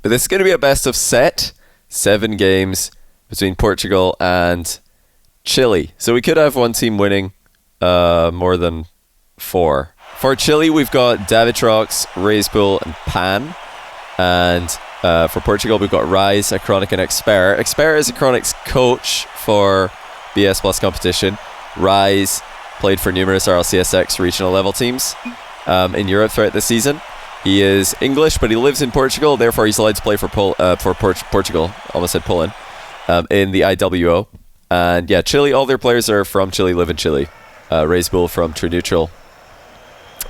But this is going to be a best of set. 7 games between Portugal and Chile. So we could have one team winning more than 4. For Chile, we've got DaviTrox, Reysbull, and Pan. And for Portugal, we've got Rise, Acronik, and Xpére. Xpére is Acronik's coach for BS Plus competition. Rise played for numerous RLCSX regional level teams in Europe throughout the season. He is English, but he lives in Portugal, therefore he's allowed to play for Portugal, almost said Poland, in the IWO. And yeah, Chile, all their players are from Chile, live in Chile. Reysbull from True Neutral.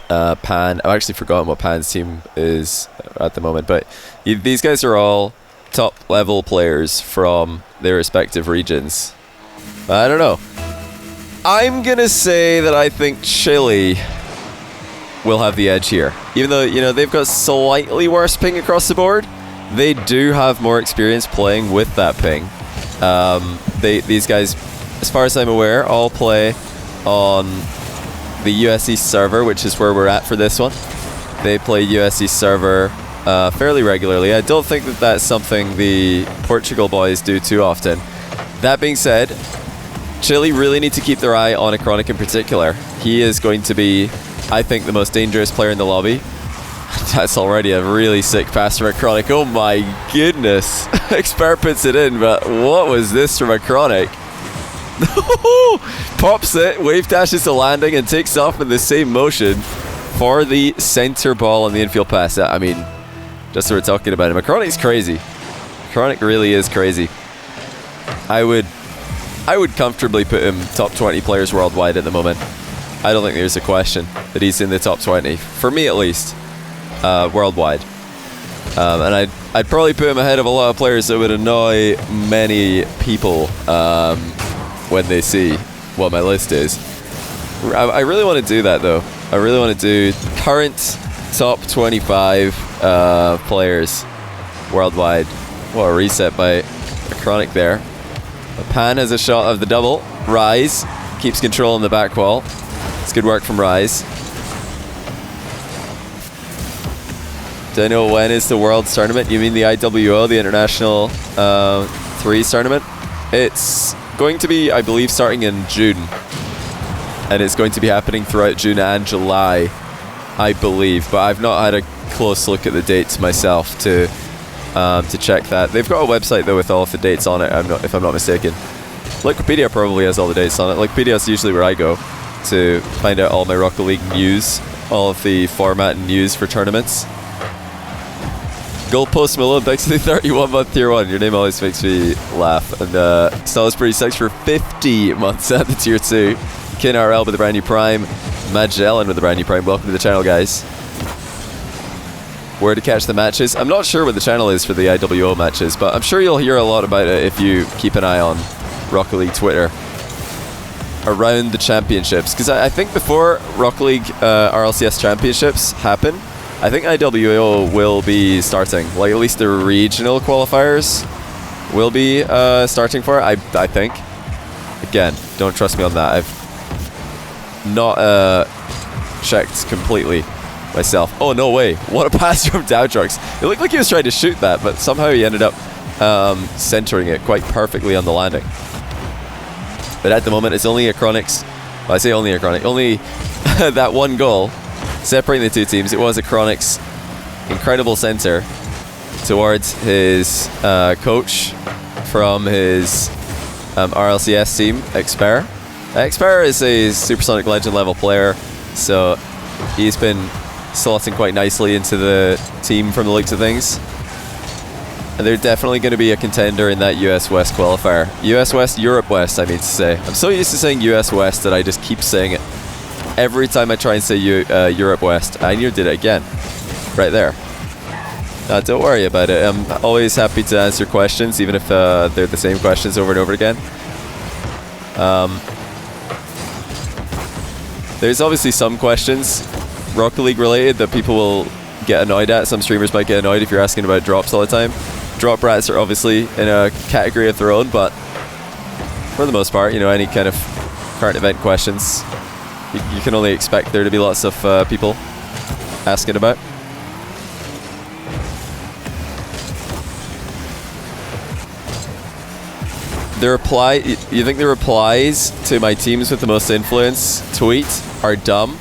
Pan, I've actually forgotten what Pan's team is at the moment, but these guys are all top level players from their respective regions. I don't know. I'm gonna say that I think Chile will have the edge here. Even though, you know, they've got slightly worse ping across the board, they do have more experience playing with that ping. These guys, as far as I'm aware, all play on the USE server, which is where we're at for this one. They play USE server fairly regularly. I don't think that that's something the Portugal boys do too often. That being said, Chile really need to keep their eye on Acronik in particular. He is going to be, I think, the most dangerous player in the lobby. That's already a really sick pass from Acronik. Oh my goodness. Xpére puts it in, but what was this from Acronik? Pops it, wave dashes to landing, and takes off in the same motion for the center ball on the infield pass. I mean, just what we're talking about him. Acronik's crazy. Acronik really is crazy. I would comfortably put him top 20 players worldwide at the moment. I don't think there's a question that he's in the top 20, for me at least, worldwide. And I'd probably put him ahead of a lot of players that would annoy many people when they see what my list is. I really want to do that though. I really want to do current top 25 players worldwide. What a reset by Acronik there. Pan has a shot of the double. Rise keeps control on the back wall. It's good work from Rise. Do I know when is the Worlds tournament? You mean the IWO, the International 3s tournament? It's going to be, I believe, starting in June. And it's going to be happening throughout June and July, I believe. But I've not had a close look at the dates myself to check that. They've got a website though with all of the dates on it, if I'm not mistaken. Wikipedia probably has all the dates on it. Wikipedia is usually where I go to find out all my Rocket League news, all of the format and news for tournaments. Goalpost Malone, thanks to the 31 month tier 1. Your name always makes me laugh. And Salisbury Sex for 50 months at the tier 2. Kin RL with a brand new Prime. Magellan with a brand new Prime. Welcome to the channel, guys. Where to catch the matches? I'm not sure what the channel is for the IWO matches, but I'm sure you'll hear a lot about it if you keep an eye on Rocket League Twitter around the championships. Because I think before Rocket League RLCS championships happen, I think IWO will be starting. Like, at least the regional qualifiers will be starting for it, I think. Again, don't trust me on that. I've not checked completely myself. Oh, no way. What a pass from DaviTrox. It looked like he was trying to shoot that, but somehow he ended up centering it quite perfectly on the landing. But at the moment, it's only Acronik's... Well, I say only Acronik. Only that one goal separating the two teams. It was Acronik's incredible center towards his coach from his RLCS team, Xpére. Xpére is a Supersonic Legend level player, so he's been slotting quite nicely into the team from the looks of things. And they're definitely going to be a contender in that US West qualifier. US West, Europe West, I mean to say. I'm so used to saying US West that I just keep saying it every time I try and say Europe West. I nearly did it again. Right there. Don't worry about it. I'm always happy to answer questions, even if they're the same questions over and over again. There's obviously some questions Rocket League related that people will get annoyed at. Some streamers might get annoyed if you're asking about drops all the time. Drop rats are obviously in a category of their own, but for the most part, you know, any kind of current event questions, you can only expect there to be lots of people asking about. the reply. You think the replies to my teams with the most influence tweet are dumb?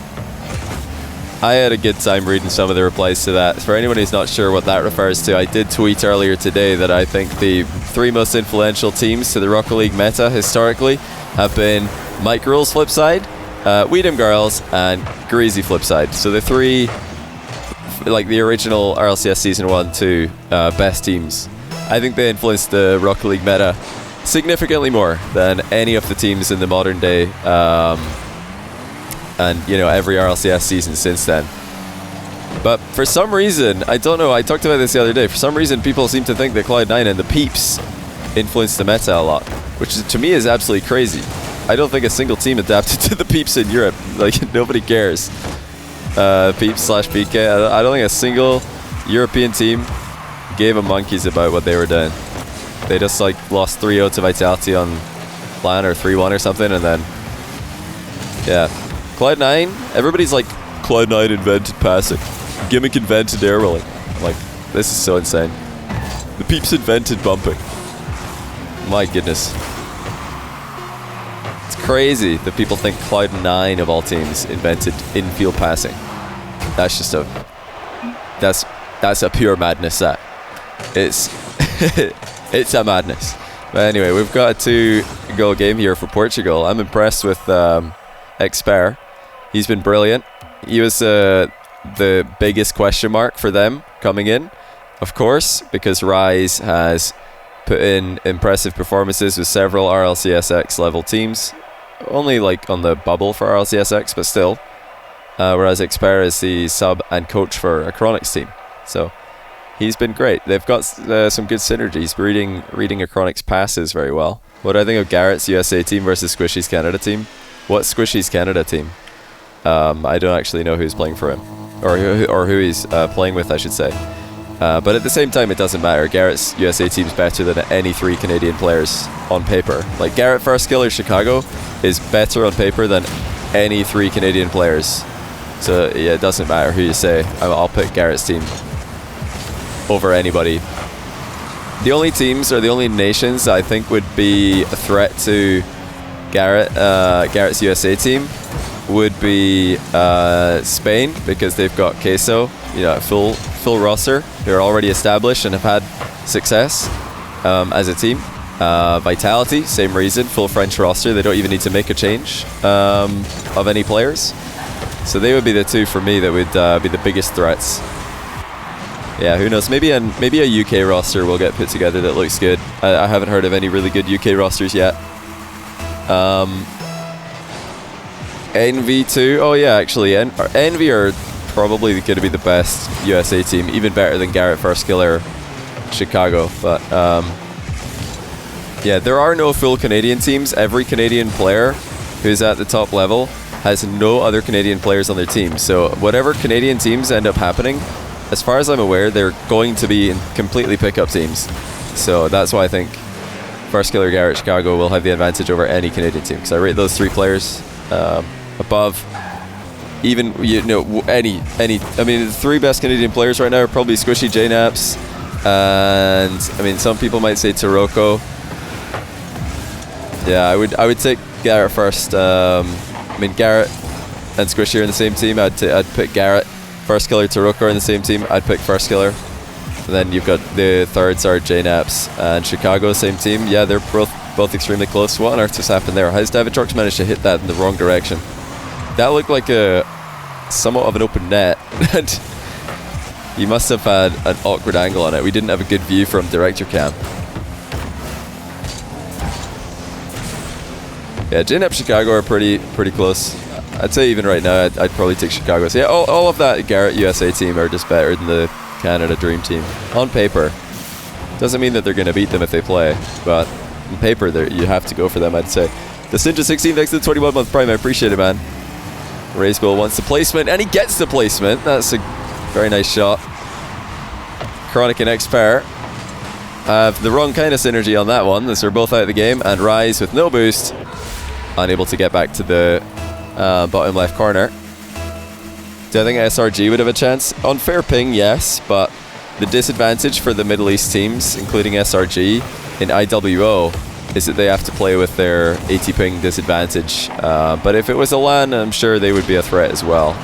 I had a good time reading some of the replies to that. For anyone who's not sure what that refers to, I did tweet earlier today that I think the 3 most influential teams to the Rocket League meta historically have been Mike Rule's Flipside, Weedham Girls, and Greasy Flipside. So the 3, like the original RLCS Season 1, 2 best teams. I think they influenced the Rocket League meta significantly more than any of the teams in the modern day, and every RLCS season since then. But for some reason, I don't know, I talked about this the other day, for some reason people seem to think that Cloud9 and the Peeps influenced the meta a lot, which to me is absolutely crazy. I don't think a single team adapted to the Peeps in Europe. Like, nobody cares. Peeps/PK, I don't think a single European team gave a monkeys about what they were doing. They just like lost 3-0 to Vitality on LAN, or 3-1 or something, and then yeah. Cloud9, everybody's like, Cloud9 invented passing. Gimmick invented air rolling. I'm like, this is so insane. The Peeps invented bumping. My goodness. It's crazy that people think Cloud9 of all teams invented infield passing. That's just that's a pure madness. That it's it's a madness. But anyway, we've got a 2-goal game here for Portugal. I'm impressed with Xpére. He's been brilliant. He was the biggest question mark for them coming in, of course, because Rise has put in impressive performances with several RLCSX level teams. Only like on the bubble for RLCSX, but still. Whereas Xpére is the sub and coach for Acronik's team. So he's been great. They've got some good synergies, reading Acronik's passes very well. What do I think of Garrett's USA team versus Squishy's Canada team? What's Squishy's Canada team? I don't actually know who's playing for him, or who he's playing with, I should say. But at the same time, it doesn't matter. Garrett's USA team's better than any 3 Canadian players on paper. Like, Garrett First Killer Chicago is better on paper than any 3 Canadian players. So yeah, it doesn't matter who you say. I'll pick Garrett's team over anybody. The only teams, or the only nations I think would be a threat to Garrett's USA team would be Spain, because they've got Queso, full roster. They're already established and have had success as a team. Vitality, same reason, full French roster. They don't even need to make a change of any players. So they would be the 2 for me that would be the biggest threats. Yeah, who knows? Maybe a UK roster will get put together that looks good. I haven't heard of any really good UK rosters yet. Envy too. Oh yeah, actually, Envy are probably going to be the best USA team, even better than Garrett First Killer Chicago. But yeah, there are no full Canadian teams. Every Canadian player who's at the top level has no other Canadian players on their team. So whatever Canadian teams end up happening, as far as I'm aware, they're going to be in completely pickup teams. So that's why I think First Killer Garrett Chicago will have the advantage over any Canadian team, because I rate those 3 players above even any. I mean, the 3 best Canadian players right now are probably Squishy, JNaps, and I mean, some people might say Taroko. Yeah, I would take Garrett first. I mean, Garrett and Squishy are in the same team. I'd pick Garrett. First Killer, Taroko are in the same team. I'd pick First Killer. And then you've got the thirds are JNaps and Chicago, same team. Yeah, they're both extremely close. What on earth just happened there? How's DaviTrox managed to hit that in the wrong direction? That looked like somewhat of an open net. And he must have had an awkward angle on it. We didn't have a good view from director cam. Yeah, JNaps Chicago are pretty close. I'd say even right now, I'd probably take Chicago. So yeah, all of that Garrett USA team are just better than the Canada Dream Team. On paper. Doesn't mean that they're going to beat them if they play, but on paper, you have to go for them, I'd say. The Sinja16 thanks to the 21-month Prime. I appreciate it, man. Reysbull wants the placement, and he gets the placement. That's a very nice shot. Acronik and Xpére have the wrong kind of synergy on that one, as they're both out of the game, and Rise with no boost, unable to get back to the bottom left corner. Do I think SRG would have a chance? On fair ping, yes, but the disadvantage for the Middle East teams, including SRG, in IWO is that they have to play with their 80 ping disadvantage. But if it was a LAN, I'm sure they would be a threat as well.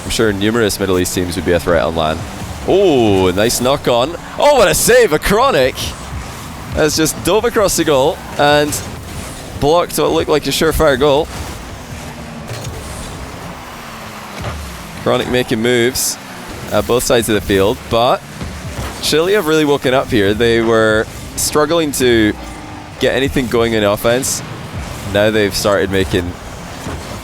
I'm sure numerous Middle East teams would be a threat on LAN. Oh, nice knock on. Oh, what a save! Acronik has just dove across the goal and blocked what looked like a surefire goal. Acronik making moves at both sides of the field, but Chile have really woken up here. They were struggling to get anything going in offense. Now they've started making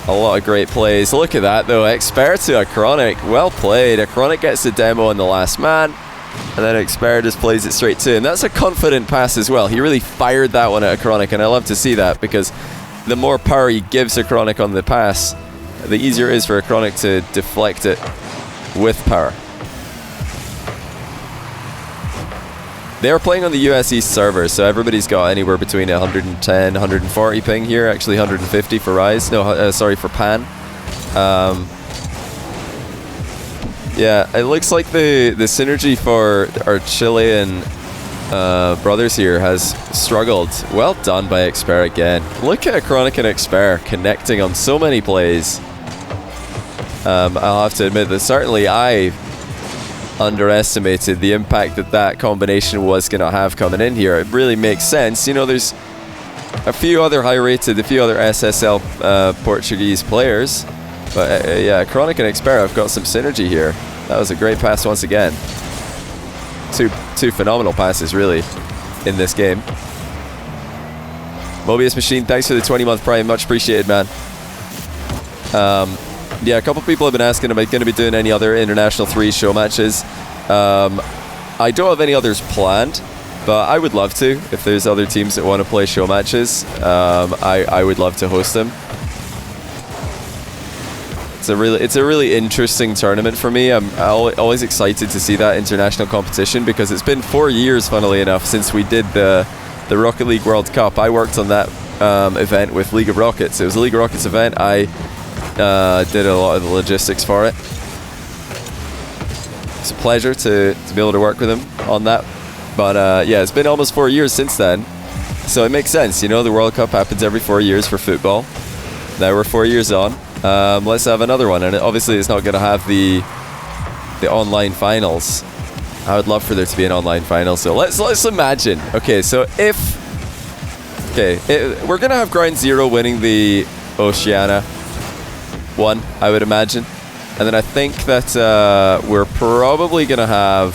a lot of great plays. Look at that though, Xpére to Acronik. Well played. Acronik gets the demo on the last man, and then Xpére just plays it straight to him. That's a confident pass as well. He really fired that one at Acronik, and I love to see that, because the more power he gives Acronik on the pass, the easier it is for Acronik to deflect it with power. They're playing on the US East server, so everybody's got anywhere between 110, 140 ping here. Actually 150 for Rise. No, sorry, for Pan. Yeah, it looks like the synergy for our Chilean brothers here has struggled. Well done by Xpére again. Look at Acronik and Xpére connecting on so many plays. I'll have to admit that certainly I underestimated the impact that combination was going to have coming in here. It really makes sense. You know, there's a few other SSL Portuguese players, but yeah, Acronik and Xpére have got some synergy here. That was a great pass once again. Two phenomenal passes really in this game. Mobius Machine, thanks for the 20-month Prime, much appreciated, man. Yeah, a couple people have been asking, am I going to be doing any other International 3 show matches? I don't have any others planned, but I would love to. If there's other teams that want to play show matches, I would love to host them. It's a really interesting tournament for me. I'm always excited to see that international competition, because it's been 4 years, funnily enough, since we did the Rocket League World Cup. I worked on that event with League of Rockets. It was a League of Rockets event. I did a lot of the logistics for it. It's a pleasure to be able to work with him on that. But yeah, it's been almost 4 years since then, so it makes sense. You know, the World Cup happens every 4 years for football. Now we're 4 years on. Let's have another one, and obviously it's not going to have the online finals. I would love for there to be an online final. So let's imagine. Okay, so we're going to have Ground Zero winning the Oceania one, I would imagine, and then I think that we're probably gonna have,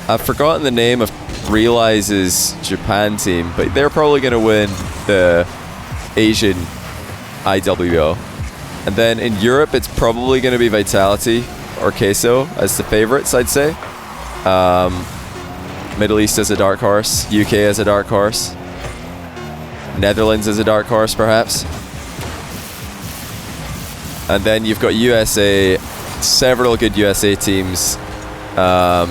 I've forgotten the name of Realize's Japan team, but they're probably gonna win the Asian IWO, and then in Europe it's probably gonna be Vitality or Queso as the favorites, I'd say. Middle East as a dark horse, UK as a dark horse, Netherlands as a dark horse perhaps. And then you've got USA, several good USA teams, a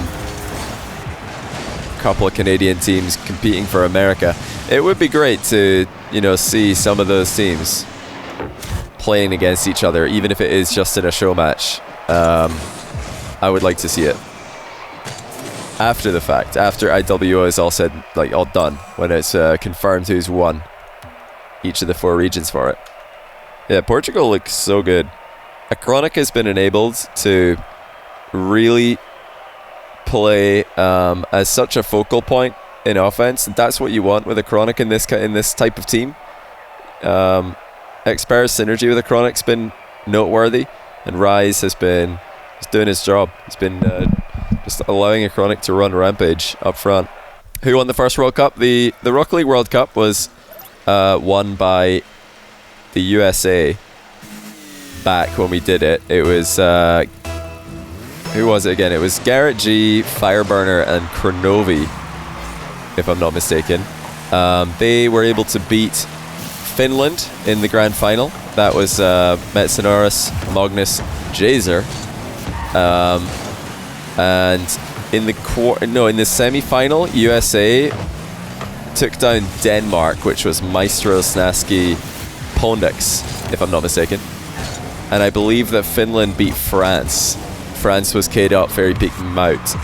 couple of Canadian teams competing for America. It would be great to, you know, see some of those teams playing against each other, even if it is just in a show match. I would like to see it after the fact, after IWO is all said, like all done, when it's confirmed who's won each of the 4 regions for it. Yeah, Portugal looks so good. Acronik has been enabled to really play as such a focal point in offense, and that's what you want with Acronik in this type of team. Xpére's synergy with Acronik's been noteworthy, and Rise has been just doing his job. He's been just allowing Acronik to run rampage up front. Who won the first World Cup? The Rocket League World Cup was won by the USA back when we did it. It was who was it again? It was Garrett G, Fireburner, and Kronovi, if I'm not mistaken. They were able to beat Finland in the grand final. That was Metsinoris, Magnus, Jazer, and in the semi-final, USA took down Denmark, which was Maestro, Snaski, Pondex, if I'm not mistaken. And I believe that Finland beat France. France was K'd up, Fairy Peak, Mout.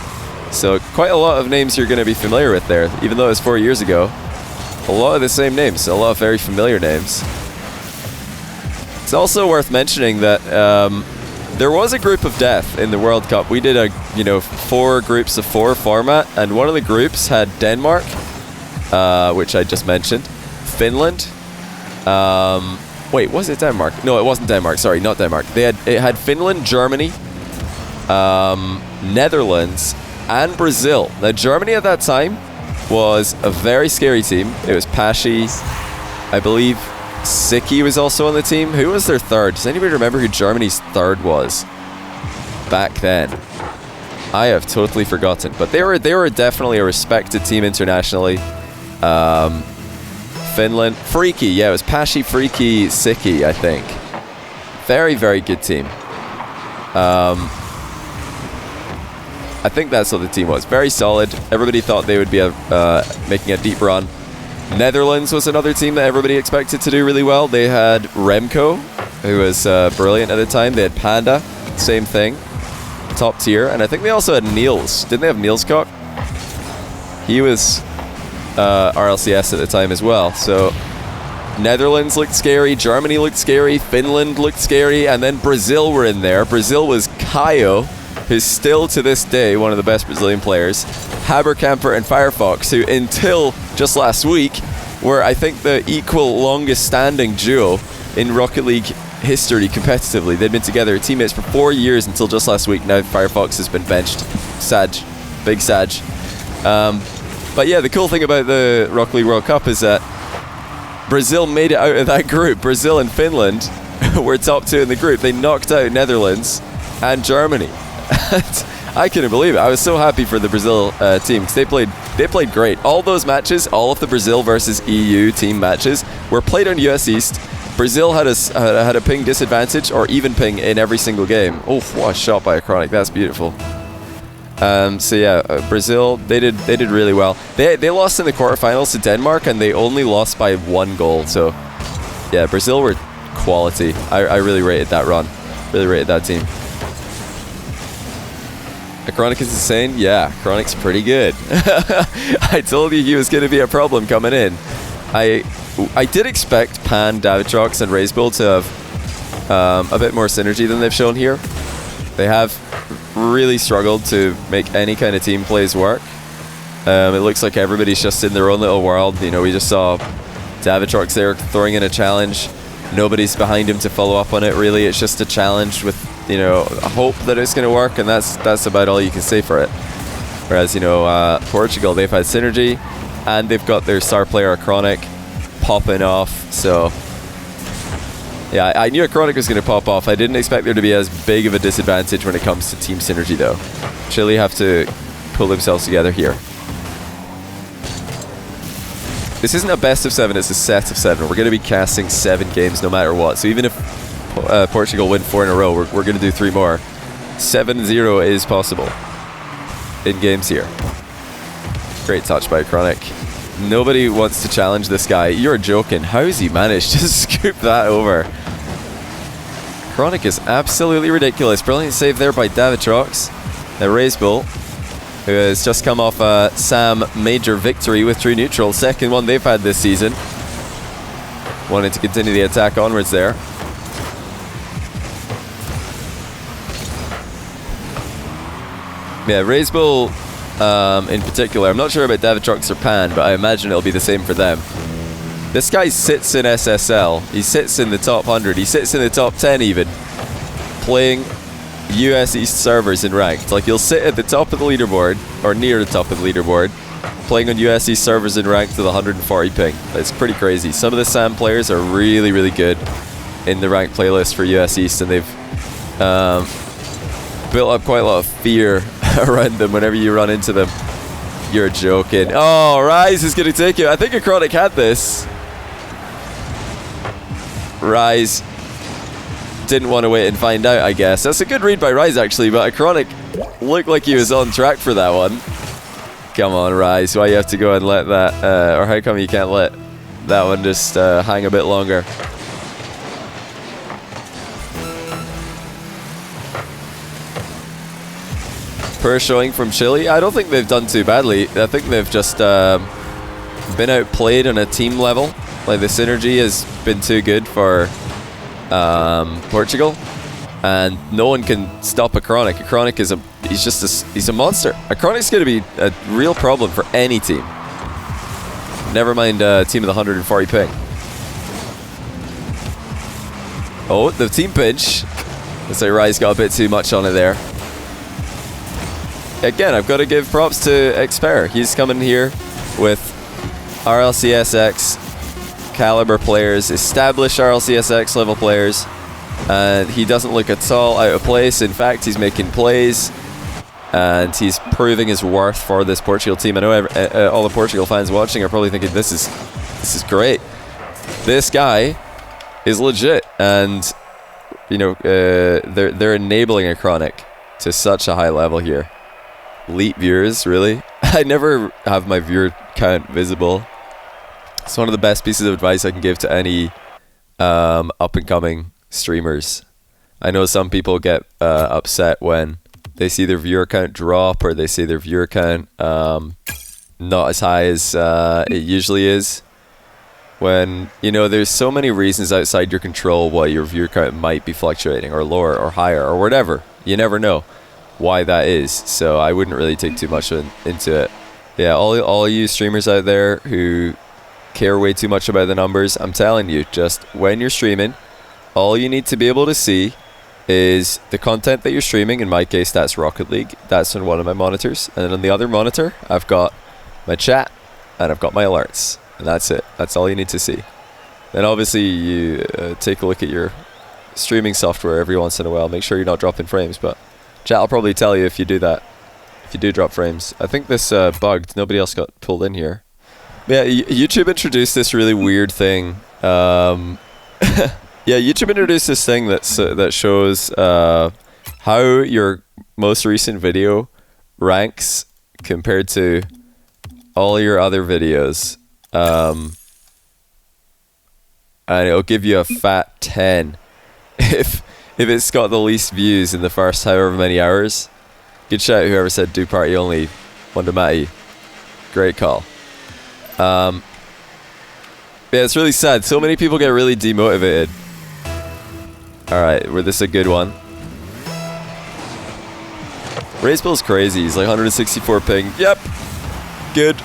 So quite a lot of names you're going to be familiar with there, even though it was 4 years ago. A lot of the same names, a lot of very familiar names. It's also worth mentioning that there was a group of death in the World Cup. We did a 4 groups of 4 format, and one of the groups had Denmark, which I just mentioned, Finland. Wait, was it Denmark? No, it wasn't Denmark. Sorry, not Denmark. It had Finland, Germany, Netherlands, and Brazil. Now, Germany at that time was a very scary team. It was Pashi, I believe Siki was also on the team. Who was their third? Does anybody remember who Germany's third was back then? I have totally forgotten. But they were definitely a respected team internationally. Finland, Freaky, yeah, it was Pashi, Freaky, Siki, I think. Very, very good team. I think that's what the team was. Very solid. Everybody thought they would be making a deep run. Netherlands was another team that everybody expected to do really well. They had Remco, who was brilliant at the time. They had Panda, same thing, top tier. And I think they also had Niels. Didn't they have Niels Cock? He was RLCS at the time as well. So Netherlands looked scary, Germany looked scary, Finland looked scary, and then Brazil were in there. Brazil was Caio, who's still to this day one of the best Brazilian players, Haberkamper and Firefox, who until just last week were, I think, the equal longest standing duo in Rocket League history competitively. They'd been together, teammates, for 4 years until just last week. Now Firefox has been benched. Sag. Big Sag. But yeah, the cool thing about the Rocket League World Cup is that Brazil made it out of that group. Brazil and Finland were top 2 in the group. They knocked out Netherlands and Germany. I couldn't believe it. I was so happy for the Brazil team because they played great. All those matches, all of the Brazil versus EU team matches, were played on US East. Brazil had a ping disadvantage or even ping in every single game. Oh, what a shot by Acronik. That's beautiful. So yeah, Brazil, they did really well. They lost in the quarterfinals to Denmark, and they only lost by 1 goal. So yeah, Brazil were quality. I really rated that run. Really rated that team. Acronik is insane? Yeah, Acronik's pretty good. I told you he was going to be a problem coming in. I did expect Pan, DaviTrox, and Reysbull to have a bit more synergy than they've shown here. They have really struggled to make any kind of team plays work. It looks like everybody's just in their own little world. You know, we just saw DaviTrox there throwing in a challenge. Nobody's behind him to follow up on it, really. It's just a challenge with, you know, a hope that it's going to work, and that's about all you can say for it. Whereas, you know, Portugal, they've had synergy, and they've got their star player Acronik popping off. So yeah, I knew Acronik was going to pop off. I didn't expect there to be as big of a disadvantage when it comes to team synergy, though. Chile have to pull themselves together here. This isn't a best of 7, it's a set of 7. We're going to be casting 7 games no matter what. So even if Portugal win 4 in a row, we're going to do 3 more. 7-0 is possible in games here. Great touch by Acronik. Nobody wants to challenge this guy. You're joking. How has he managed to scoop that over? Acronik is absolutely ridiculous. Brilliant save there by DaviTrox. Reysbull, who has just come off a Sam major victory with True Neutral. Second one they've had this season. Wanting to continue the attack onwards there. Yeah, Reysbull in particular. I'm not sure about DaviTrox or Pan, but I imagine it'll be the same for them. This guy sits in SSL. He sits in the top 100. He sits in the top 10 even. Playing US East servers in ranked. Like, he'll sit at the top of the leaderboard, or near the top of the leaderboard, playing on US East servers in ranked with 140 ping. It's pretty crazy. Some of the SAM players are really, really good in the ranked playlist for US East, and they've built up quite a lot of fear around them whenever you run into them. You're joking. Oh, Rise is going to take it. I think Acronik had this. Rise didn't want to wait and find out, I guess. That's a good read by Rise, actually, but Acronik looked like he was on track for that one. Come on, Rise. Why you have to go and let that, or how come you can't let that one just hang a bit longer? Poor showing from Chile. I don't think they've done too badly. I think they've just been outplayed on a team level. Like the synergy has been too good for Portugal, and no one can stop Acronik. Acronik is he's a monster. Acronik's going to be a real problem for any team. Never mind a team with 140 ping. Oh, the team pinch. Looks like Rye's got a bit too much on it there. Again, I've got to give props to Xpére. He's coming here with RLCSX caliber players, established RLCSX level players, and he doesn't look at all out of place. In fact, he's making plays, and he's proving his worth for this Portugal team. I know all the Portugal fans watching are probably thinking, this is great. This guy is legit, and you know they're enabling Acronik to such a high level here. Elite viewers, really. I never have my viewer count visible. It's one of the best pieces of advice I can give to any up and coming streamers. I know some people get upset when they see their viewer count drop, or they see their viewer count not as high as it usually is. When, you know, there's so many reasons outside your control why your viewer count might be fluctuating, or lower, or higher, or whatever. You never know why that is. So I wouldn't really take too much into it. Yeah, all you streamers out there who care way too much about the numbers, I'm telling you, just when you're streaming, all you need to be able to see is the content that you're streaming. In my case, that's Rocket League. That's on one of my monitors. And then on the other monitor, I've got my chat and I've got my alerts. And that's it. That's all you need to see. Then obviously you take a look at your streaming software every once in a while. Make sure you're not dropping frames, but chat will probably tell you if you do that. If you do drop frames. I think this bugged. Nobody else got pulled in here. Yeah, YouTube introduced this really weird thing. Yeah, YouTube introduced this thing that shows how your most recent video ranks compared to all your other videos. And it'll give you a fat 10 if it's got the least views in the first however many hours. Good shout whoever said do party only. Wonder Matty. Great call. Yeah, it's really sad. So many people get really demotivated. Alright, this is a good one. Reysbull's crazy. He's like 164 ping. Yep. Good.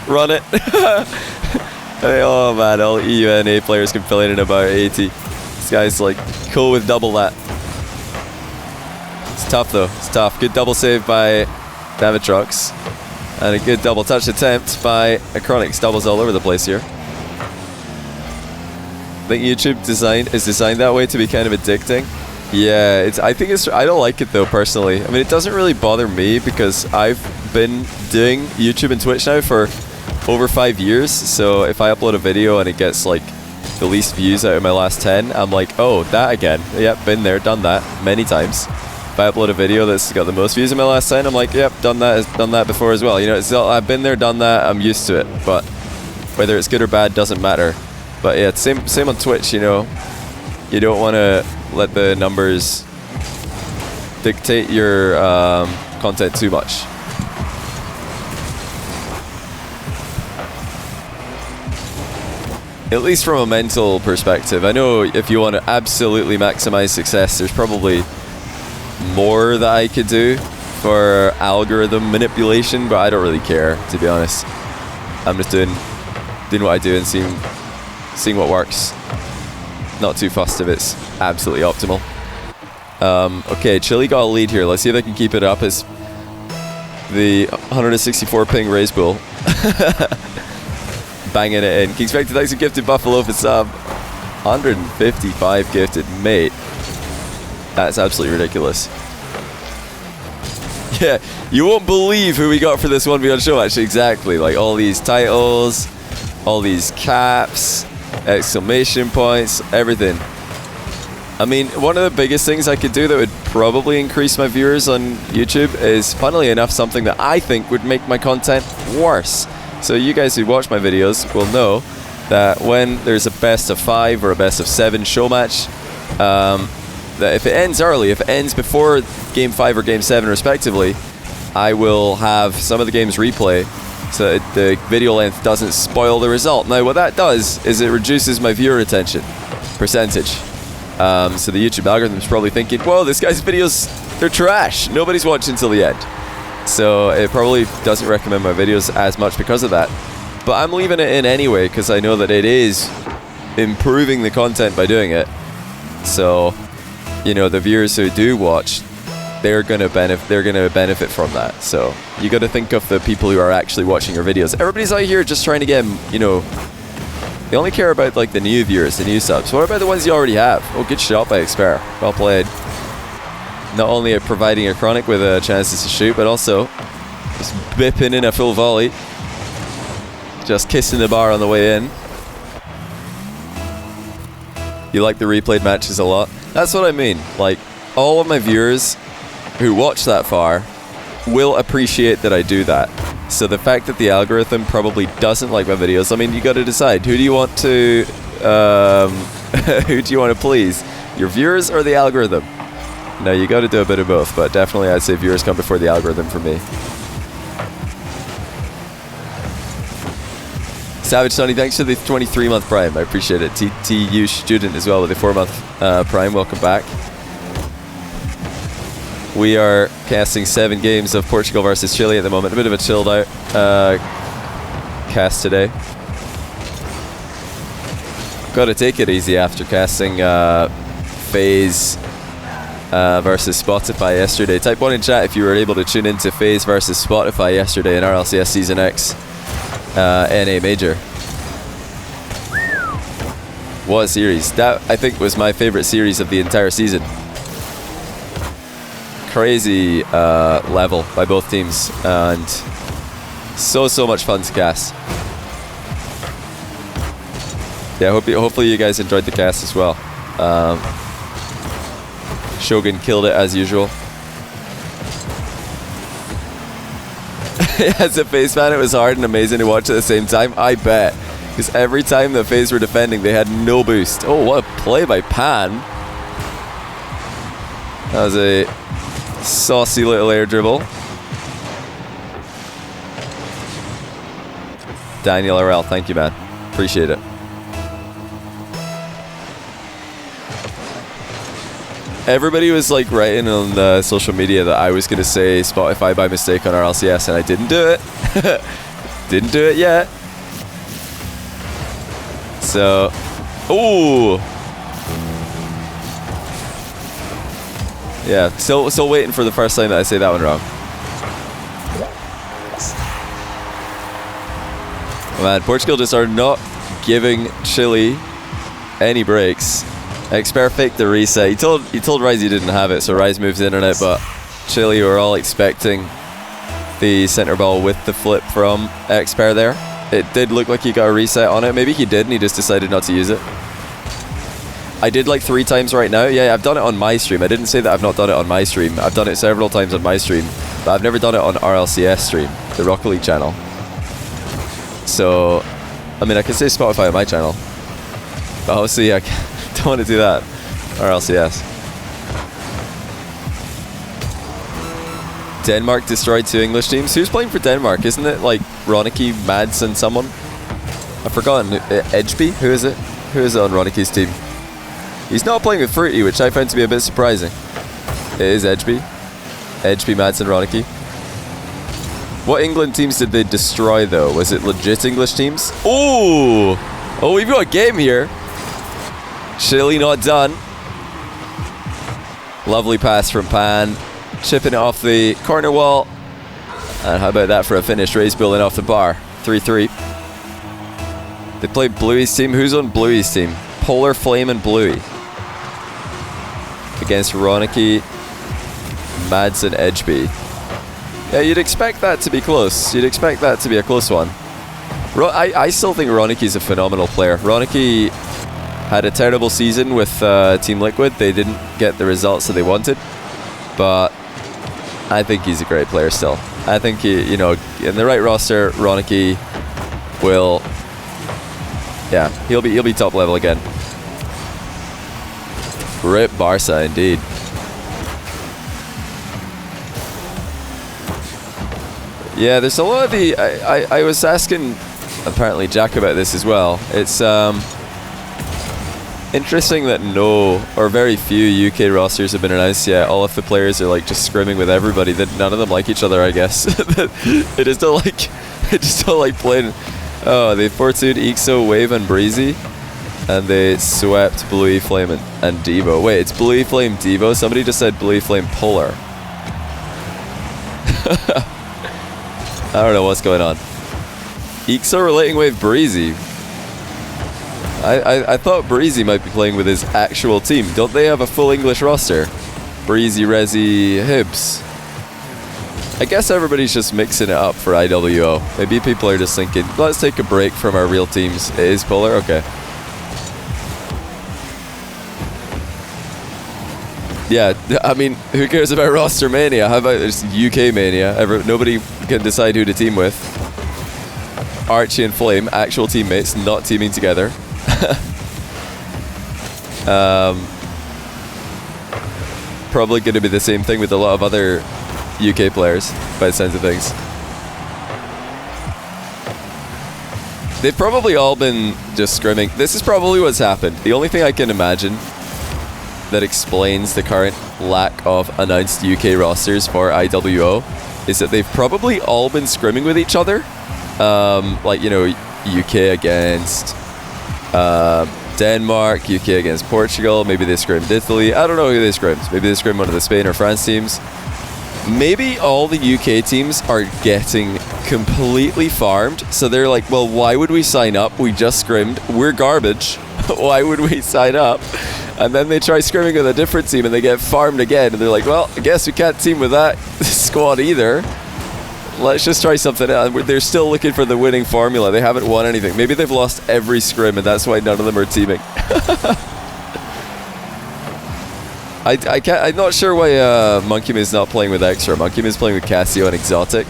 Run it. Oh man, all EUNA players can fill in about 80. This guy's like cool with double that. It's tough though. It's tough. Good double save by DaviTrox. And a good double touch attempt by Acronik. Doubles all over the place here. I think YouTube is designed that way to be kind of addicting. Yeah, I don't like it though personally. I mean, it doesn't really bother me because I've been doing YouTube and Twitch now for over 5 years. So if I upload a video and it gets like the least views out of my last 10, I'm like, oh, that again. Yep, been there, done that many times. If I upload a video that's got the most views in my last 10, I'm like, yep, done that before as well. You know, I've been there, done that. I'm used to it. But whether it's good or bad doesn't matter. But yeah, same on Twitch. You know, you don't want to let the numbers dictate your content too much. At least from a mental perspective. I know if you want to absolutely maximize success, there's probably more that I could do for algorithm manipulation, but I don't really care, to be honest. I'm just doing what I do and seeing what works. Not too fussed if it's absolutely optimal. Okay, Chile got a lead here. Let's see if they can keep it up as the 164 ping Reysbull banging it in. King Spectre, thanks for gifted Buffalo for sub. 155 gifted, mate. That's absolutely ridiculous. Yeah, you won't believe who we got for this 1v1 show, actually. Exactly, like all these titles, all these caps, exclamation points, everything. I mean, one of the biggest things I could do that would probably increase my viewers on YouTube is, funnily enough, something that I think would make my content worse. So you guys who watch my videos will know that when there's a best of 5 or a best of 7 show match, that if it ends early, if it ends before Game 5 or Game 7 respectively, I will have some of the games replay so that the video length doesn't spoil the result. Now what that does is it reduces my viewer retention percentage. So the YouTube algorithm's probably thinking, whoa, this guy's videos, they're trash. Nobody's watching till the end. So it probably doesn't recommend my videos as much because of that. But I'm leaving it in anyway because I know that it is improving the content by doing it. So, you know, the viewers who do watch, they're gonna benefit from that. So you got to think of the people who are actually watching your videos. Everybody's out here just trying to get, you know, they only care about like the new viewers, the new subs. What about the ones you already have? Oh, good shot by Xpére. Well played. Not only providing Acronik with chances to shoot, but also just bipping in a full volley. Just kissing the bar on the way in. You like the replayed matches a lot. That's what I mean. Like, all of my viewers who watch that far will appreciate that I do that. So the fact that the algorithm probably doesn't like my videos, I mean, you got to decide, who do you want to who do you want to please, your viewers or the algorithm? No, you got to do a bit of both, but definitely I'd say viewers come before the algorithm for me. Savage Sonny, thanks for the 23-month Prime. I appreciate it. TTU student as well with the 4-month Prime. Welcome back. We are casting 7 games of Portugal versus Chile at the moment. A bit of a chilled out cast today. Got to take it easy after casting FaZe versus Spotify yesterday. Type 1 in chat if you were able to tune into FaZe versus Spotify yesterday in RLCS Season X NA Major. What a series. That, I think, was my favorite series of the entire season. Crazy level by both teams, and so much fun to cast. Yeah, hopefully you guys enjoyed the cast as well. Shogun killed it as usual. As a FaZe fan, it was hard and amazing to watch at the same time. I bet, because every time the FaZe were defending, they had no boost. Oh, what a play by Pan! That was a saucy little air dribble. Daniel RL, thank you, man. Appreciate it. Everybody was like writing on the social media that I was going to say Spotify by mistake on RLCS, and I didn't do it. Didn't do it yet. So, ooh. Yeah, still waiting for the first time that I say that one wrong. Oh man, Portugal just are not giving Chile any breaks. Xpére faked the reset. He told Ryze he didn't have it, so Ryze moves in on it, but Chile were all expecting the center ball with the flip from Xpére there. It did look like he got a reset on it. Maybe he did and he just decided not to use it. I did like 3 times right now. Yeah, I've done it on my stream. I didn't say that I've not done it on my stream. I've done it several times on my stream, but I've never done it on RLCS stream, the Rocket League channel. So, I mean, I can say Spotify on my channel, but obviously I don't want to do that. RLCS. Denmark destroyed 2 English teams. Who's playing for Denmark? Isn't it like Ronicky, Mads, and someone? I've forgotten. Edgeby? Who is it? Who is it on Roniky's team? He's not playing with Fruity, which I found to be a bit surprising. It is Edgeby. Edgeby, Mads, and Ronicky. What England teams did they destroy, though? Was it legit English teams? Ooh! Oh, we've got a game here. Chile not done. Lovely pass from Pan. Chipping it off the corner wall. And how about that for a finish? Reysbull in off the bar. 3-3. They played Bluey's team. Who's on Bluey's team? Polar Flame and Bluey. Against Ronicky, Mads, and Edgeby. Yeah, you'd expect that to be close. You'd expect that to be a close one. I still think Ronicky's a phenomenal player. Ronicky had a terrible season with Team Liquid. They didn't get the results that they wanted. But I think he's a great player still. I think he, you know, in the right roster, Ronicky will, yeah, he'll be top level again. Rip Barca indeed. Yeah, there's a lot of the... I was asking, apparently, Jack about this as well. It's interesting that no, or very few UK rosters have been announced yet. All of the players are like just scrimming with everybody. That none of them like each other, I guess. They just don't like playing. Oh, they fortitude Ixo, Wave, and Breezy. And they swept Bluey Flame and Devo. Wait, it's Bluey Flame Devo? Somebody just said Bluey Flame Polar. I don't know what's going on. Ixo relating Wave Breezy. I thought Breezy might be playing with his actual team. Don't they have a full English roster? Breezy, Rezi, Hibs. I guess everybody's just mixing it up for IWO. Maybe people are just thinking, let's take a break from our real teams. It is Polar? Okay. Yeah, I mean, who cares about roster mania? How about there's UK mania? Nobody can decide who to team with. Archie and Flame, actual teammates, not teaming together. Probably going to be the same thing with a lot of other UK players, by the sounds of things. They've probably all been just scrimming. This is probably what's happened. The only thing I can imagine that explains the current lack of announced UK rosters for IWO is that they've probably all been scrimming with each other. Like, you know, UK against Denmark, UK against Portugal, maybe they scrimmed Italy. I don't know who they scrimmed. Maybe they scrimmed one of the Spain or France teams. Maybe all the UK teams are getting completely farmed, so they're like, well, why would we sign up? We just scrimmed. We're garbage. Why would we sign up? And then they try scrimming with a different team and they get farmed again. And they're like, well, I guess we can't team with that squad either. Let's just try something else. They're still looking for the winning formula. They haven't won anything. Maybe they've lost every scrim and that's why none of them are teaming. I'm not sure why Monkey is not playing with Extra. Monkey is playing with Casio and Exotic.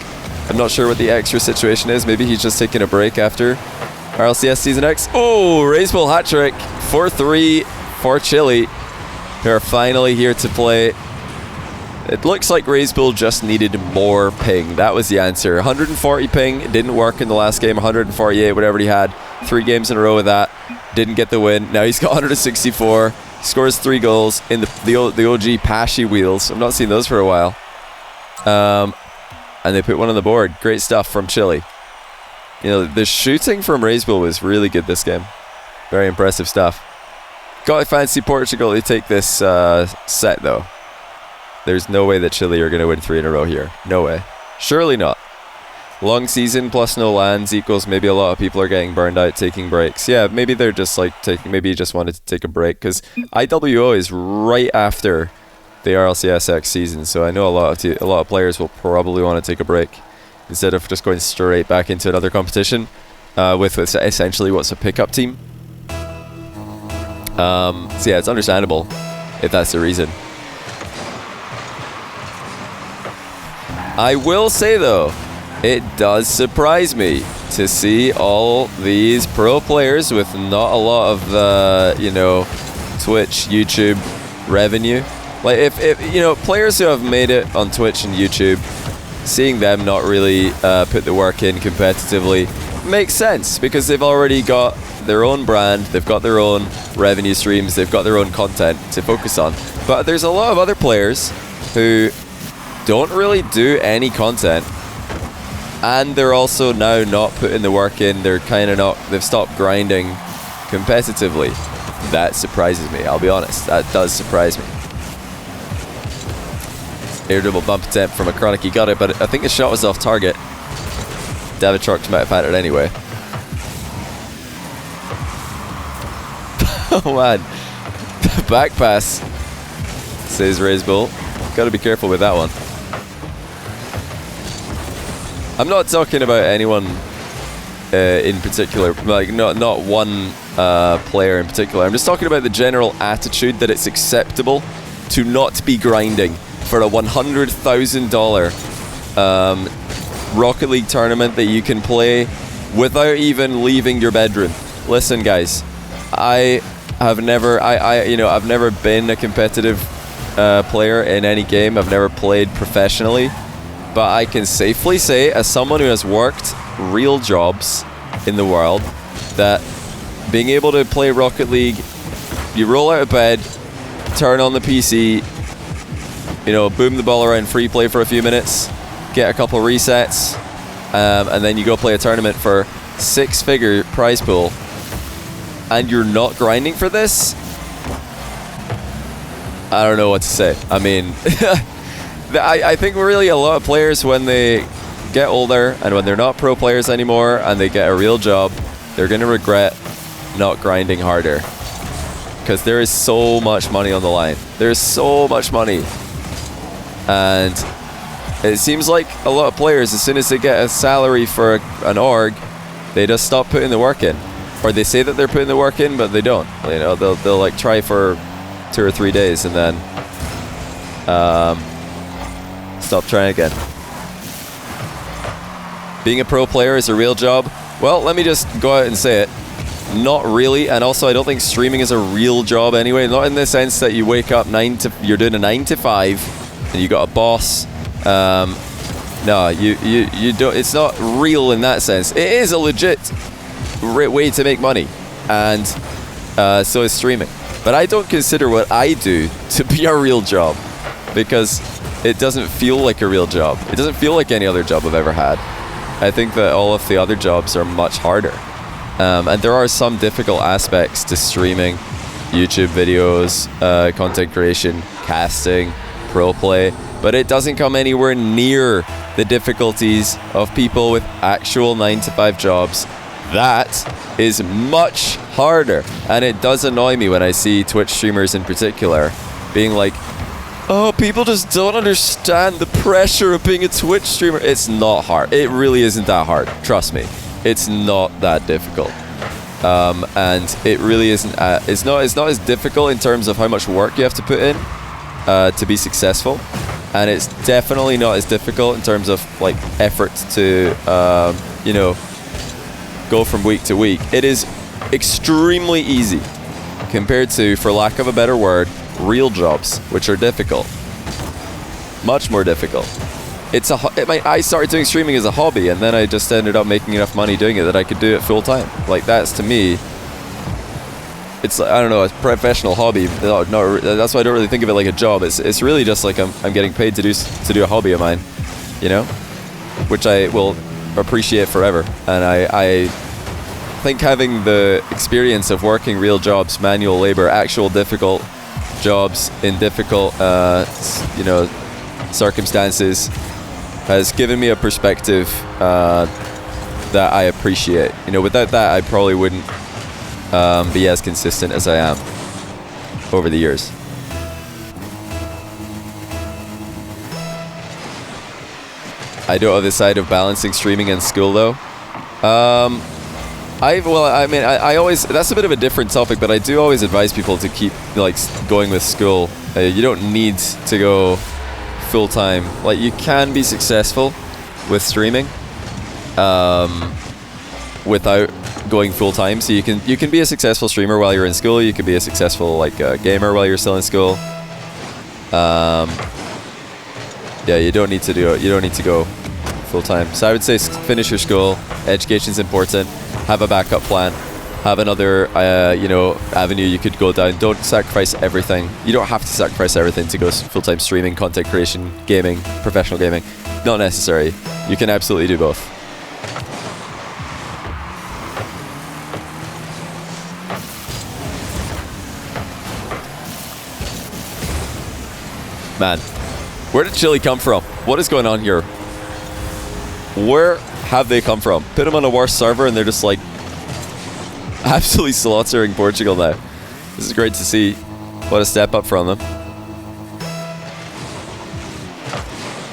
I'm not sure what the Extra situation is. Maybe he's just taking a break after RLCS Season X. Oh, Reysbull hat trick. 4-3 for Chile, who are finally here to play. It looks like Reysbull just needed more ping. That was the answer. 140 ping. It didn't work in the last game. 148, whatever he had. 3 games in a row with that. Didn't get the win. Now he's got 164. Scores 3 goals in the OG Pashy wheels. I've not seen those for a while. And they put one on the board. Great stuff from Chile. You know, the shooting from Reysbull was really good this game. Very impressive stuff. Got to fancy Portugal to take this set, though. There's no way that Chile are going to win 3 in a row here. No way. Surely not. Long season plus no lands equals maybe a lot of people are getting burned out taking breaks. Yeah, maybe they're just like maybe you just wanted to take a break because IWO is right after the RLCSX season, so I know a lot of players will probably want to take a break instead of just going straight back into another competition with essentially what's a pickup team. So yeah, it's understandable if that's the reason. I will say though, it does surprise me to see all these pro players with not a lot of, you know, Twitch, YouTube revenue. Like, if you know, players who have made it on Twitch and YouTube, seeing them not really put the work in competitively makes sense because they've already got their own brand, they've got their own revenue streams, they've got their own content to focus on. But there's a lot of other players who don't really do any content. And they're also now not putting the work in. They're kind of not, they've stopped grinding competitively. That surprises me, I'll be honest. That does surprise me. Air dribble bump attempt from Acronik. He got it, but I think the shot was off target. DaviTrox might have had it anyway. Oh man. Back pass, says Reysbull. Gotta be careful with that one. I'm not talking about anyone in particular, like not one player in particular. I'm just talking about the general attitude that it's acceptable to not be grinding for a $100,000 Rocket League tournament that you can play without even leaving your bedroom. Listen, guys, I've never been a competitive player in any game. I've never played professionally. but I can safely say, as someone who has worked real jobs in the world, that being able to play Rocket League, you roll out of bed, turn on the PC, you know, boom the ball around free play for a few minutes, get a couple resets, and then you go play a tournament for 6-figure prize pool, and you're not grinding for this? I don't know what to say. I mean, I think really a lot of players, when they get older and when they're not pro players anymore and they get a real job, they're going to regret not grinding harder, because there is so much money on the line. There's so much money, and it seems like a lot of players, as soon as they get a salary for an org, they just stop putting the work in, or they say that they're putting the work in, but they don't. You know, they'll like try for 2 or 3 days and then stop trying again. Being a pro player is a real job. Well, let me just go out and say it. Not really, and also I don't think streaming is a real job anyway. Not in the sense that you wake up you're doing a 9 to 5 and you got a boss. No, you don't. It's not real in that sense. It is a legit way to make money, and so is streaming. But I don't consider what I do to be a real job, because it doesn't feel like a real job. It doesn't feel like any other job I've ever had. I think that all of the other jobs are much harder. And there are some difficult aspects to streaming, YouTube videos, content creation, casting, pro play, but it doesn't come anywhere near the difficulties of people with actual 9 to 5 jobs. That is much harder, and it does annoy me when I see Twitch streamers in particular being like, oh, people just don't understand the pressure of being a Twitch streamer. It's not hard. It really isn't that hard. Trust me. It's not that difficult. And it really isn't, it's not as difficult in terms of how much work you have to put in to be successful. And it's definitely not as difficult in terms of like effort to, you know, go from week to week. It is extremely easy compared to, for lack of a better word, real jobs, which are difficult. Much more difficult. I started doing streaming as a hobby, and then I just ended up making enough money doing it that I could do it full time. Like, that's, to me, it's, I don't know, a professional hobby. That's why I don't really think of it like a job. It's really just like I'm getting paid to do a hobby of mine, you know, which I will appreciate forever. And I think having the experience of working real jobs, manual labor, actual difficult jobs in difficult, you know, circumstances, has given me a perspective that I appreciate. You know, without that, I probably wouldn't be as consistent as I am over the years. I don't have the side of balancing streaming and school though. I always, that's a bit of a different topic, but I do always advise people to keep like going with school. You don't need to go full time. Like, you can be successful with streaming without going full time. So you can be a successful streamer while you're in school. You can be a successful gamer while you're still in school. Yeah, you don't need to do it. You don't need to go full time. So I would say finish your school. Education's important. Have a backup plan. Have another avenue you could go down. Don't sacrifice everything. You don't have to sacrifice everything to go full-time streaming, content creation, gaming, professional gaming. Not necessary. You can absolutely do both. Man, where did Chile come from? What is going on here? Where have they come from? Put them on a worse server and they're just like absolutely slaughtering Portugal now. This is great to see. What a step up from them.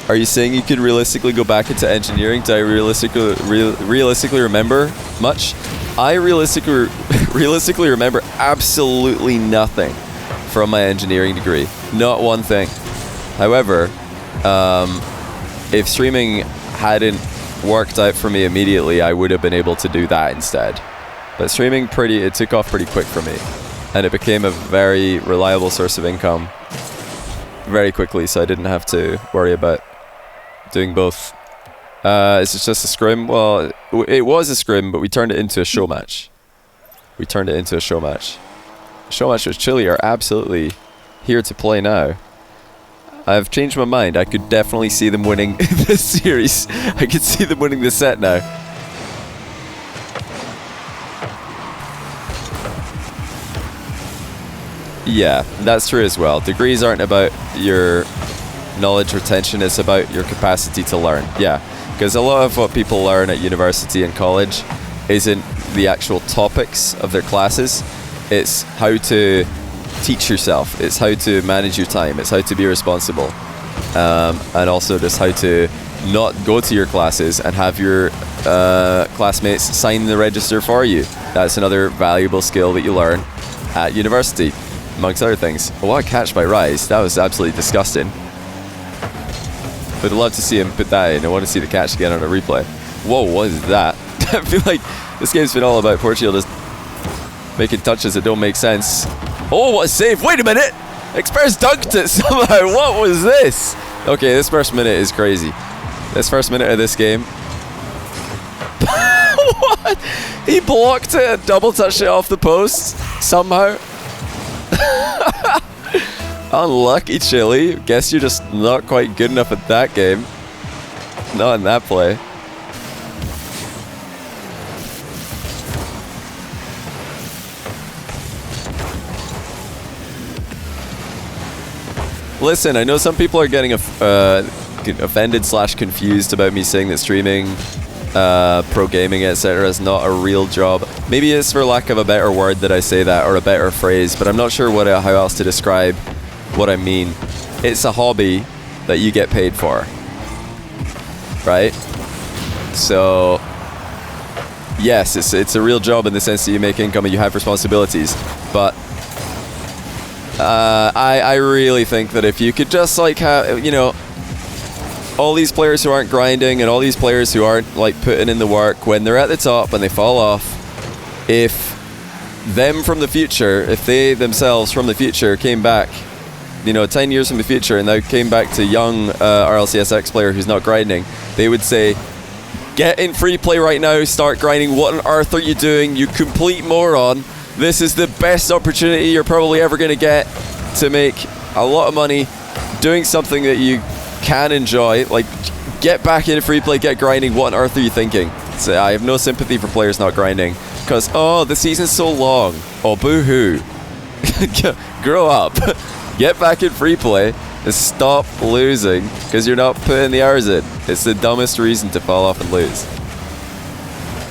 Are you saying you could realistically go back into engineering? Do I realistically remember much? I realistically remember absolutely nothing from my engineering degree. Not one thing. However, if streaming hadn't worked out for me immediately, I would have been able to do that instead. But streaming it took off pretty quick for me, and it became a very reliable source of income very quickly, so I didn't have to worry about doing both. Is it just a scrim? Well, it was a scrim, but we turned it into a show match. Show match with Chile are absolutely here to play now. I've changed my mind. I could definitely see them winning this series. I could see them winning the set now. Yeah, that's true as well. Degrees aren't about your knowledge retention, it's about your capacity to learn. Yeah, because a lot of what people learn at university and college isn't the actual topics of their classes. It's how to teach yourself. It's how to manage your time. It's how to be responsible. And also just how to not go to your classes and have your classmates sign the register for you. That's another valuable skill that you learn at university, amongst other things. Oh, what a catch by Rise. That was absolutely disgusting. But I'd love to see him put that in. I want to see the catch again on a replay. Whoa, what is that? I feel like this game's been all about Portugal just making touches that don't make sense. Oh, what a save. Wait a minute. Xpére's dunked it somehow. What was this? Okay, this first minute is crazy. This first minute of this game. What? He blocked it and double touched it off the post somehow. Unlucky, Chile. Guess you're just not quite good enough at that game. Not in that play. Listen, I know some people are getting offended / confused about me saying that streaming, pro gaming, etc. is not a real job. Maybe it's for lack of a better word that I say that, or a better phrase, but I'm not sure how else to describe what I mean. It's a hobby that you get paid for, right? So yes, it's a real job in the sense that you make income and you have responsibilities, but I really think that if you could just like have, you know, all these players who aren't grinding and all these players who aren't like putting in the work, when they're at the top and they fall off, if them from the future, if they themselves from the future came back, you know, 10 years from the future, and they came back to young RLCSX player who's not grinding, they would say, get in free play right now, start grinding. What on earth are you doing, you complete moron? This is the best opportunity you're probably ever going to get to make a lot of money doing something that you can enjoy. Like, get back into free play, get grinding. What on earth are you thinking? So I have no sympathy for players not grinding because, oh, the season's so long. Oh, boo-hoo. Grow up. Get back in free play and stop losing because you're not putting the hours in. It's the dumbest reason to fall off and lose.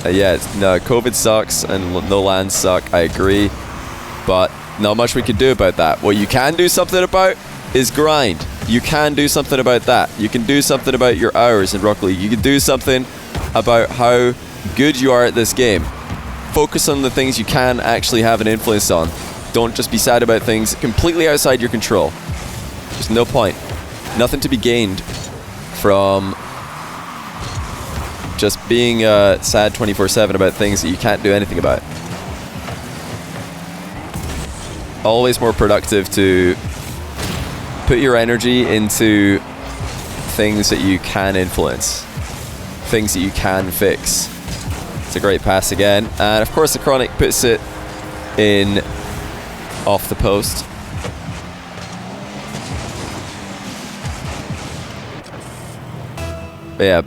Yeah, no, COVID sucks and no lands suck, I agree, but not much we can do about that. What you can do something about is grind. You can do something about that. You can do something about your hours in Rocket League. You can do something about how good you are at this game. Focus on the things you can actually have an influence on. Don't just be sad about things completely outside your control. There's no point. Nothing to be gained from just being sad 24/7 about things that you can't do anything about. Always more productive to put your energy into things that you can influence, things that you can fix. It's a great pass again, and of course Acronik puts it in off the post. But yeah,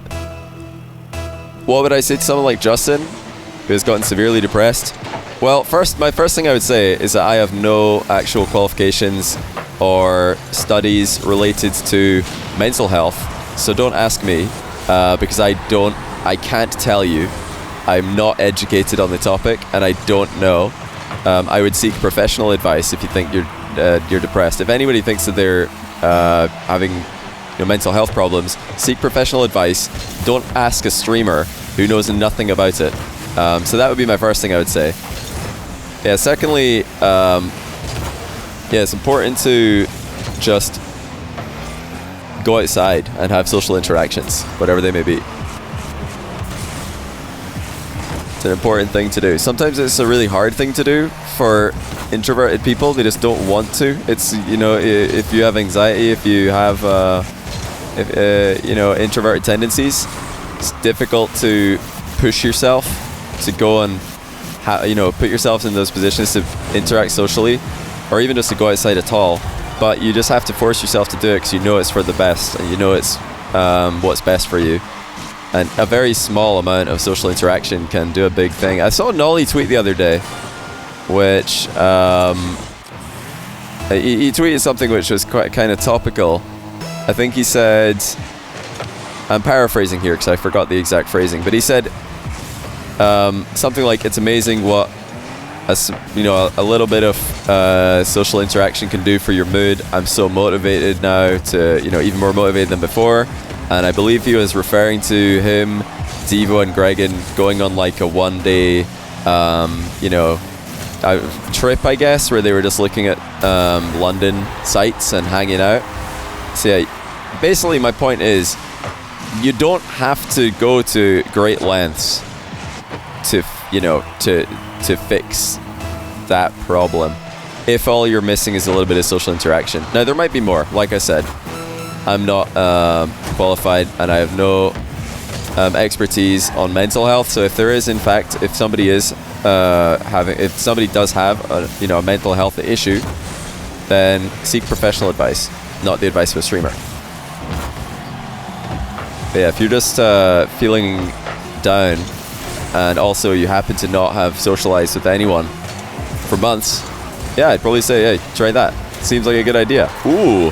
what would I say to someone like Justin, who has gotten severely depressed? Well, my first thing I would say is that I have no actual qualifications or studies related to mental health, so don't ask me, because I can't tell you. I'm not educated on the topic, and I don't know. I would seek professional advice if you think you're depressed. If anybody thinks that they're having mental health problems, seek professional advice. Don't ask a streamer who knows nothing about it. So that would be my first thing I would say. Yeah, secondly, it's important to just go outside and have social interactions, whatever they may be. It's an important thing to do. Sometimes it's a really hard thing to do for introverted people. They just don't want to. It's, if you have anxiety, if you have if, you know, introverted tendencies, it's difficult to push yourself to go and you know, put yourself in those positions to interact socially, or even just to go outside at all. But you just have to force yourself to do it because you know it's for the best, and you know it's what's best for you. And a very small amount of social interaction can do a big thing. I saw Nolly tweet the other day, which he tweeted something which was quite kind of topical. I think he said, I'm paraphrasing here because I forgot the exact phrasing, but he said something like, it's amazing what a little bit of social interaction can do for your mood. I'm so motivated now to, you know, even more motivated than before. And I believe he was referring to him, Devo and Gregan going on like a one-day, you know, trip, I guess, where they were just looking at London sites and hanging out. So yeah, basically my point is, you don't have to go to great lengths to, you know, to fix that problem if all you're missing is a little bit of social interaction. Now there might be more. Like I said, I'm not qualified and I have no expertise on mental health, so if there is, in fact, if somebody is if somebody does have a, you know, a mental health issue, then seek professional advice, not the advice of a streamer. But yeah, if you're just feeling down and also you happen to not have socialized with anyone for months, yeah, I'd probably say, hey, try that. Seems like a good idea. Ooh,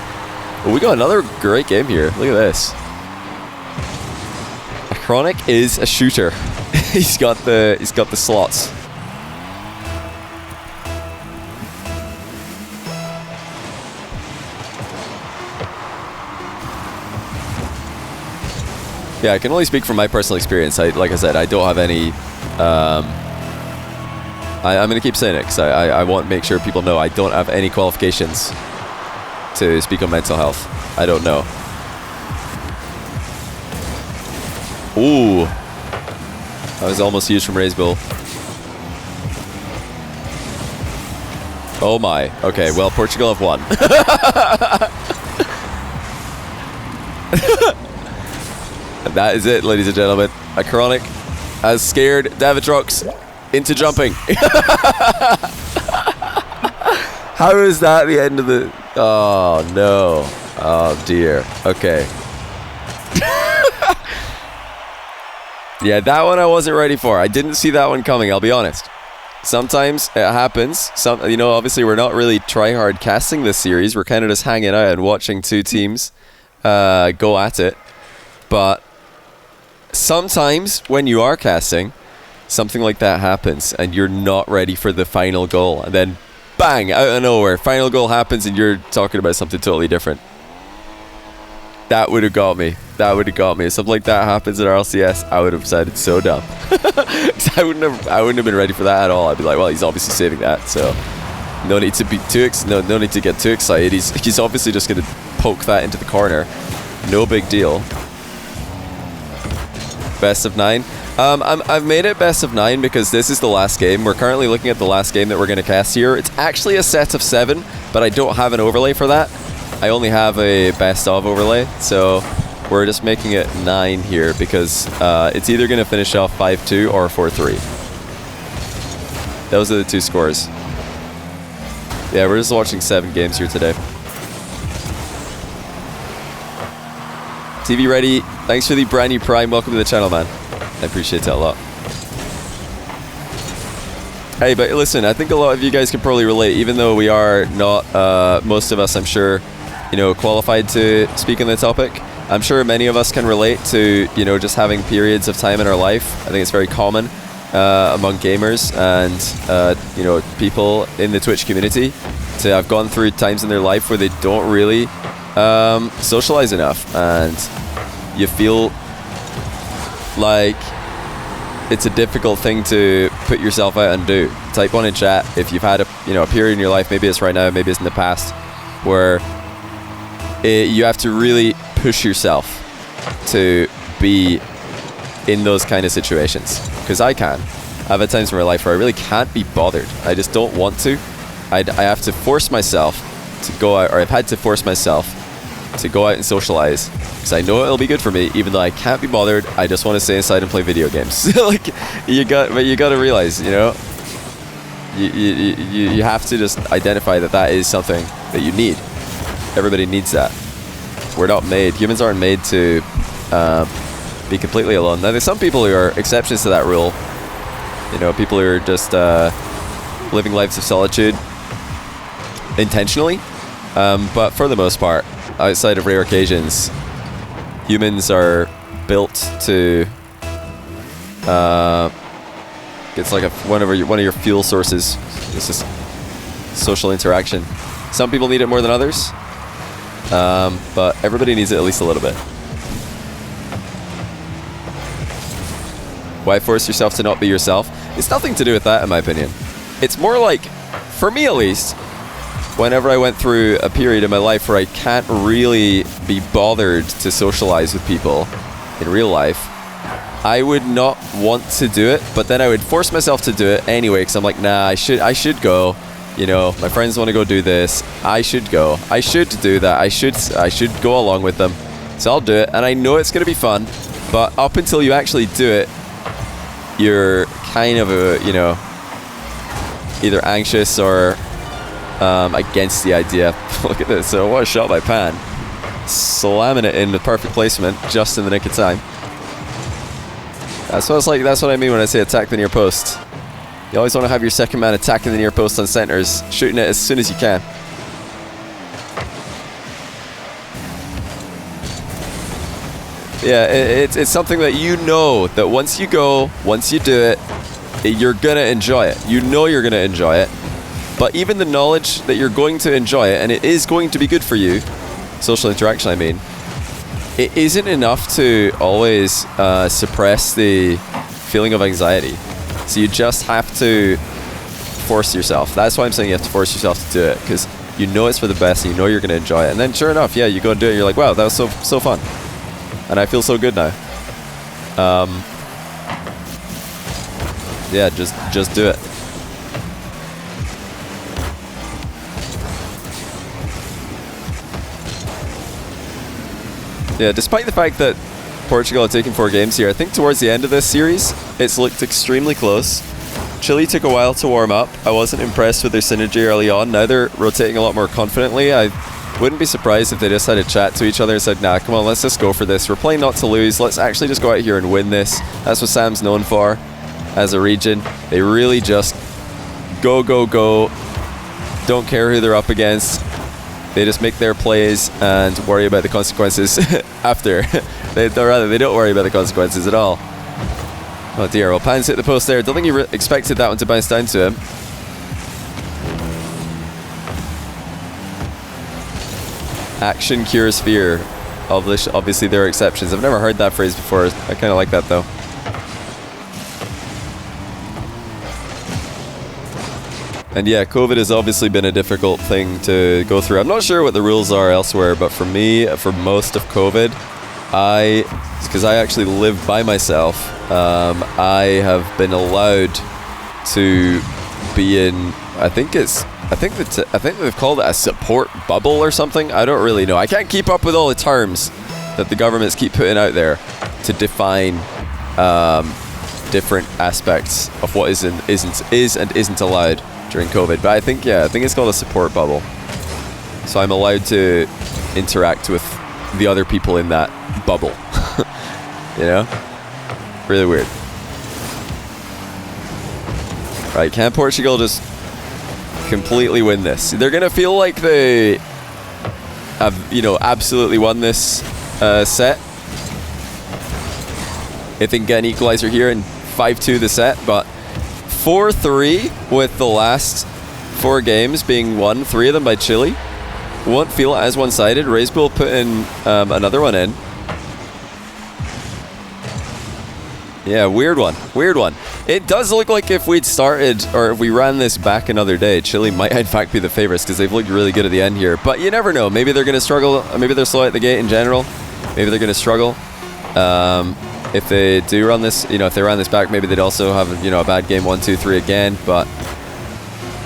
well, we got another great game here. Look at this. Acronik is a shooter. he's got the slots. Yeah, I can only speak from my personal experience. Like I said, I don't have any... I'm going to keep saying it because I want to make sure people know I don't have any qualifications to speak on mental health. I don't know. Ooh. That was almost used from Reysbull. Oh my. Okay, well, Portugal have won. And that is it, ladies and gentlemen. Acronik has scared DaviTrox into jumping. How is that the end of the... Oh, no. Oh, dear. Okay. Yeah, that one I wasn't ready for. I didn't see that one coming, I'll be honest. Sometimes it happens. You know, obviously we're not really try-hard casting this series. We're kind of just hanging out and watching two teams go at it. But sometimes when you are casting, something like that happens and you're not ready for the final goal. And then, bang, out of nowhere, final goal happens and you're talking about something totally different. That would have got me. That would have got me. If something like that happens in RLCS, I would have decided so dumb. I wouldn't have been ready for that at all. I'd be like, well, he's obviously saving that, so no need to be no need to get too excited. He's obviously just going to poke that into the corner. No big deal. Best of 9. I've made it best of 9 because this is the last game. We're currently looking at the last game that we're going to cast here. It's actually a set of 7, but I don't have an overlay for that. I only have a best of overlay, so we're just making it 9 here because it's either going to finish off 5-2 or 4-3. Those are the two scores. Yeah, we're just watching 7 games here today. TV Ready, thanks for the brand new Prime. Welcome to the channel, man. I appreciate that a lot. Hey, but listen, I think a lot of you guys can probably relate, even though we are not, most of us, I'm sure, you know, qualified to speak on the topic. I'm sure many of us can relate to, you know, just having periods of time in our life. I think it's very common among gamers and, you know, people in the Twitch community to have gone through times in their life where they don't really socialize enough, and you feel like it's a difficult thing to put yourself out and do. Type 1 in chat if you've had a period in your life, maybe it's right now, maybe it's in the past, where you have to really push yourself to be in those kind of situations. Because I've had times in my life where I really can't be bothered. I just don't want to. I have to force myself to go out, or I've had to force myself to go out and socialize because I know it'll be good for me, even though I can't be bothered. I just want to stay inside and play video games. Like you got to realize, you know, you have to just identify that is something that you need. Everybody needs that. We're not made. Humans aren't made to be completely alone. Now, there's some people who are exceptions to that rule. You know, people who are just living lives of solitude intentionally. But for the most part, outside of rare occasions, humans are built to. It's like one of your fuel sources. This is social interaction. Some people need it more than others, but everybody needs it at least a little bit. Why force yourself to not be yourself? It's nothing to do with that, in my opinion. It's more like, for me at least, whenever I went through a period in my life where I can't really be bothered to socialize with people in real life, I would not want to do it, but then I would force myself to do it anyway, because I'm like, nah, I should go. You know, my friends want to go do this. I should go. I should do that. I should go along with them. So I'll do it, and I know it's going to be fun, but up until you actually do it, you're kind of you know, either anxious or against the idea. Look at this. So what a shot by Pan. Slamming it in the perfect placement just in the nick of time. That's what it's like. That's what I mean when I say attack the near post. You always want to have your second man attacking the near post on centers, shooting it as soon as you can. Yeah, it's something that you know that once you go, once you do it, you're gonna enjoy it. You know you're gonna enjoy it. But even the knowledge that you're going to enjoy it, and it is going to be good for you, social interaction I mean, it isn't enough to always suppress the feeling of anxiety. So you just have to force yourself. That's why I'm saying you have to force yourself to do it, because you know it's for the best and you know you're going to enjoy it. And then sure enough, yeah, you go and do it, you're like, wow, that was so fun. And I feel so good now. Yeah, just do it. Yeah, despite the fact that Portugal had taken 4 games here, I think towards the end of this series, it's looked extremely close. Chile took a while to warm up. I wasn't impressed with their synergy early on. Now they're rotating a lot more confidently. I wouldn't be surprised if they just had a chat to each other and said, nah, come on, let's just go for this. We're playing not to lose. Let's actually just go out here and win this. That's what Sam's known for as a region. They really just go. Don't care who they're up against. They just make their plays and worry about the consequences after. They don't worry about the consequences at all. Oh dear, well, Pan's hit the post there. Don't think he expected that one to bounce down to him. Action cures fear. Obviously there are exceptions. I've never heard that phrase before. I kind of like that though. And yeah, COVID has obviously been a difficult thing to go through. I'm not sure what the rules are elsewhere, but for me, for most of COVID, because I actually live by myself, I have been allowed to be in, I think they've called it a support bubble or something. I don't really know. I can't keep up with all the terms that the governments keep putting out there to define different aspects of what is and isn't allowed during COVID. But I think it's called a support bubble. So I'm allowed to interact with the other people in that bubble. You know? Really weird. Right, can Portugal just completely win this? They're gonna feel like they have, you know, absolutely won this set if they can get an equalizer here and 5-2 the set, but 4-3 with the last 4 games being won, 3 of them by Chile. Won't feel it as one-sided. Reysbull put in another one in. Yeah, weird one. It does look like if we'd started, or if we ran this back another day, Chile might in fact be the favorites because they've looked really good at the end here. But you never know. Maybe they're going to struggle. Maybe they're slow at the gate in general. Maybe they're going to struggle. If they do run this, you know, if they ran this back, maybe they'd also have, you know, a bad game 1-2-3 again. But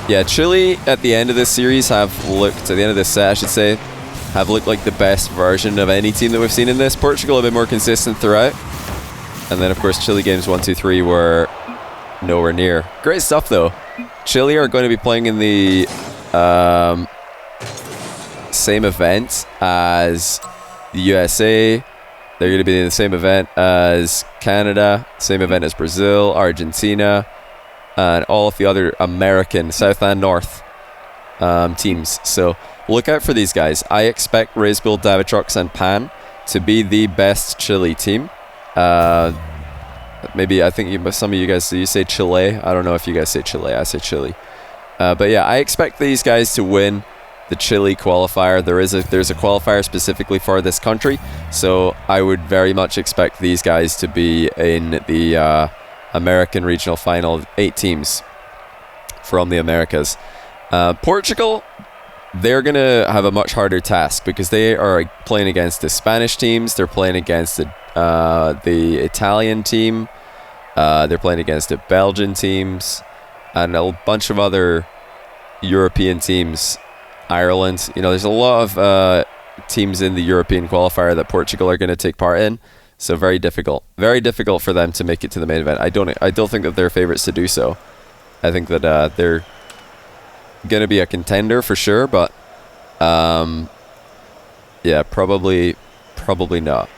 yeah, Chile at the end of this series at the end of this set, I should say, have looked like the best version of any team that we've seen in this. Portugal a bit more consistent throughout. And then, of course, Chile games 1, 2, 3 were nowhere near. Great stuff, though. Chile are going to be playing in the same event as the USA. They're going to be in the same event as Canada, same event as Brazil, Argentina, and all of the other American, South and North teams. So look out for these guys. I expect Reysbull, DaviTrox, and Pan to be the best Chile team. Maybe I think some of you guys, you say Chile. I don't know if you guys say Chile. I say Chile. But yeah, I expect these guys to win the Chile qualifier. There's a qualifier specifically for this country, so I would very much expect these guys to be in the American regional final. 8 teams from the Americas. Portugal, they're gonna have a much harder task because they are playing against the Spanish teams. They're playing against the Italian team. They're playing against the Belgian teams and a bunch of other European teams. Ireland, there's a lot of teams in the European qualifier that Portugal are going to take part in, so very difficult for them to make it to the main event. I don't think that they're favorites to do so. I think that they're going to be a contender for sure, but yeah, probably not.